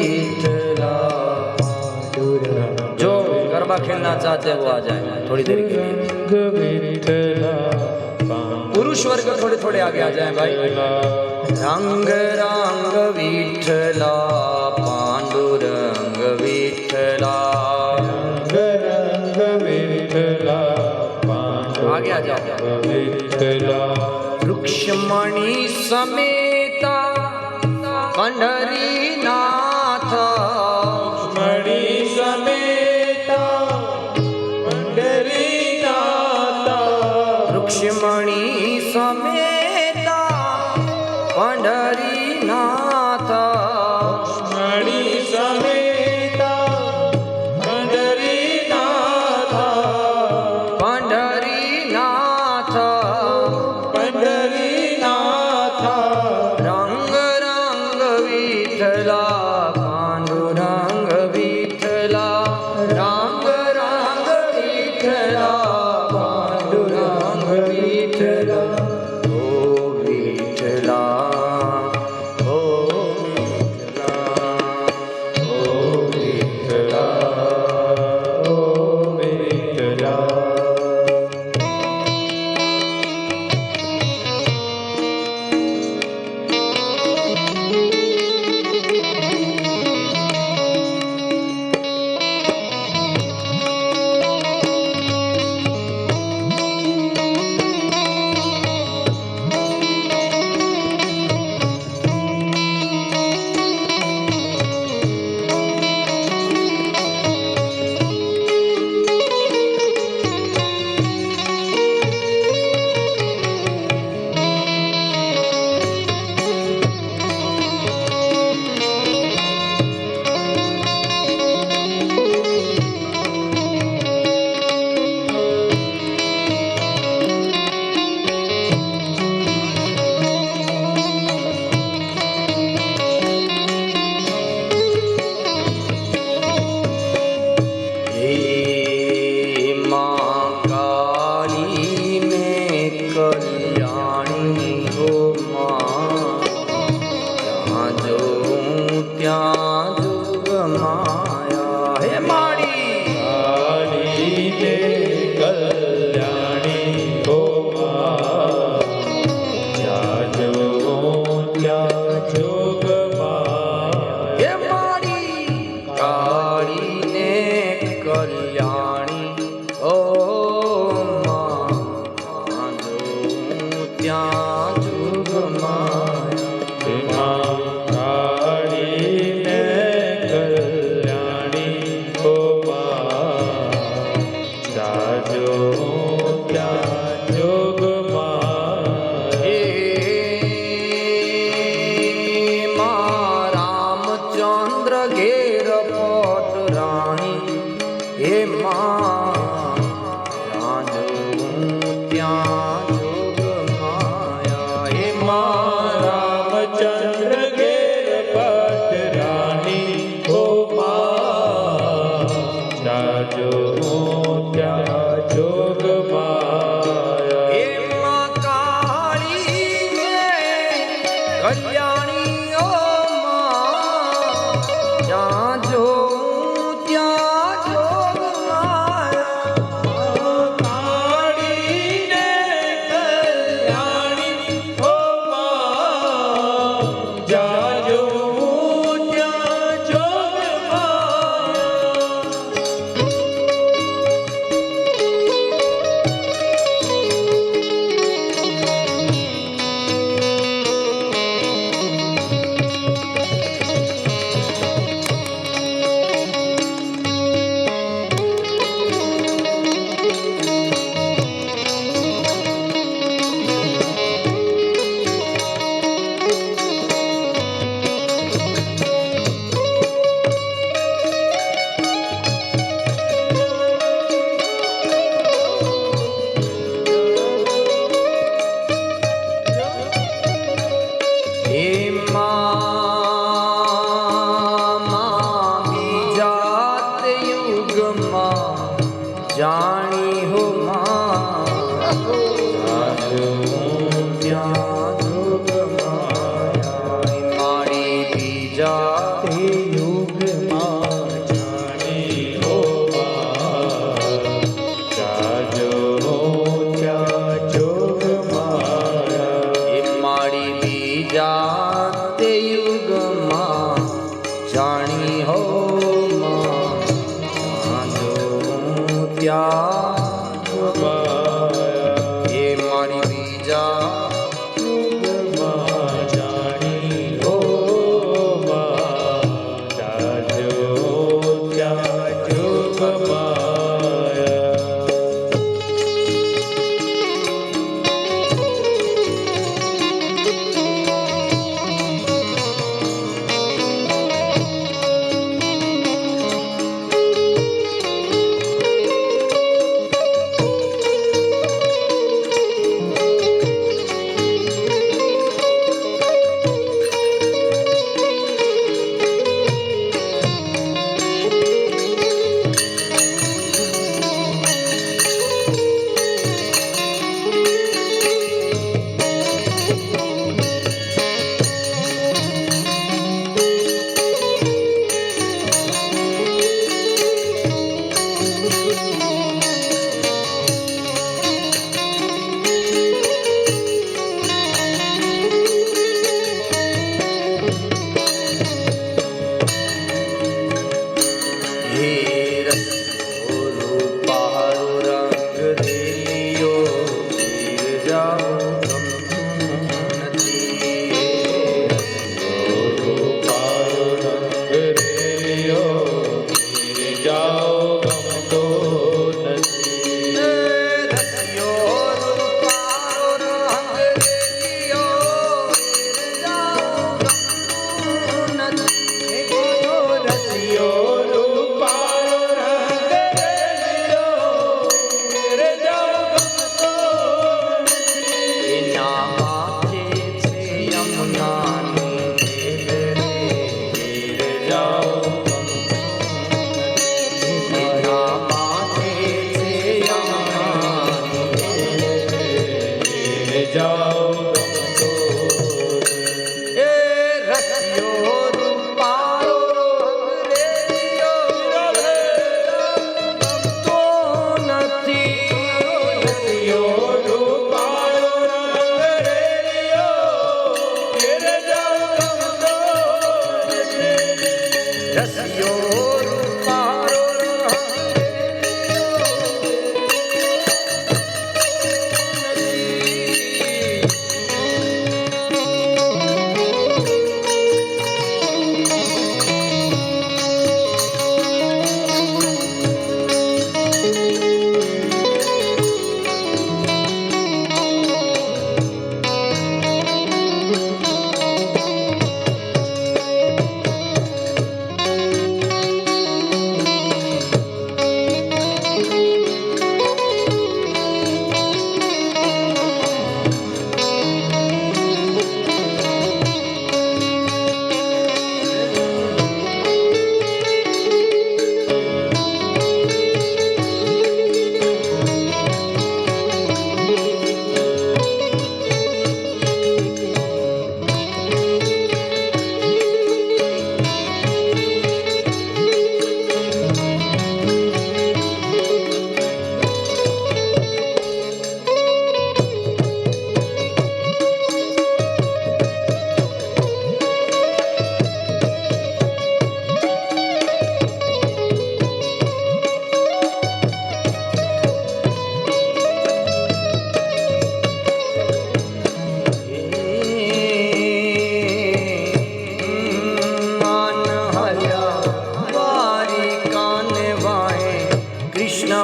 विठला जो गरबा खेलना चाहते हैं वो आ जाए थोड़ी देर के लिए। पुरुष वर्ग थोड़े थोड़े आगे आ जाए भाई। रंग रंग विठला पांडुरंग विठला आगे आ जाओ। रुक्ष्मणी समेता पंढरीनाथ मणि समेता पंढरीनाथ रुक्ष्मणी समेता पंढरीनाथ मणि समेता पंढरीनाथ पंढरीनाथ पंढरीनाथ रंग रंग विठला पांडुरंग विठला रंग रंग विठला पांडुरंग विठला ओ विठला ओ विठला ओ विठला ओ विठला कल्याणी हो माँ जहाँ जो त्या जुग माया हे माड़ी काली ने कल्याणी हो जाजो क्या जोग माया हे माड़ी काली ने कल्याणी ओ जुग माया काली ने कल्याणी हो जाजो क्या जोग माया हे माँ रामचंद्र घेर पट रानी हे माँ रामचंद्र घेर पट रानी हो जाजो क्या जोग माया हे माँ काली कल्याणी ओ माँ जाजो त्या जोग माया काली ने कल्याणी हो जाजो क्या जोग जानी हो माँ मारी बीजा યુગમાં જાણી હો માં જાજો ત્યાં એ મારી બીજા જાણી હો જાજો ત્યાં યુગમાયા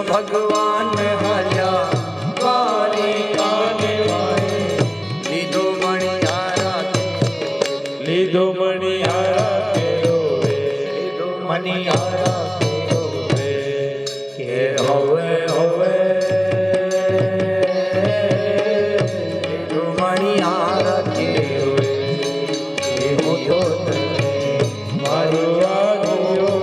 ભગવાન હલ્યા વારી કાને વાય લીધો મણિયારા લીધો મણિયારા કેરો રે લીધો મણિયારા કે હવે હવે લીધો મણિયારા કેરો રે હું તો મારું આવ્યો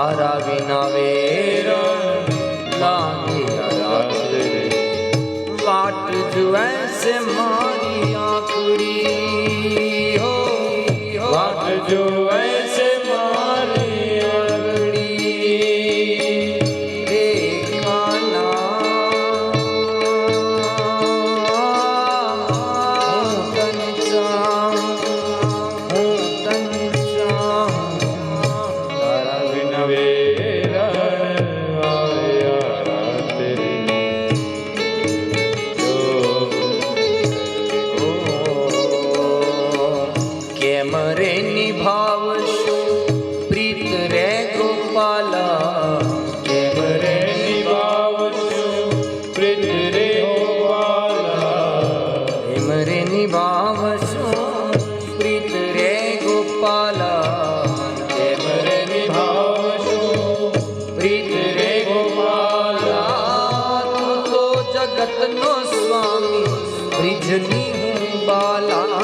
તારા વિના વેરણ લાગે રાત્રે વાટ જુએ છે મારી આંખડી હો વાટ જોવે છે મારી આંખડી રે કાના તન ચાહ તારા વિના વેરણ આવ્યા રાત્રે કેમ રે નિભાવશું પ્રીત રે ગોપાલા કેમ રે નિભાવશું પ્રીત રે ગોપાલા કેમ રે નિભાવશું પ્રીત રે ગોપાલા કેમ રે નિભાવશું પ્રીત રે ગોપાલા તું તો જગતનો સ્વામી બ્રિજની હું બાલા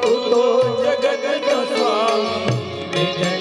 તું તો જગતનો સ્વામી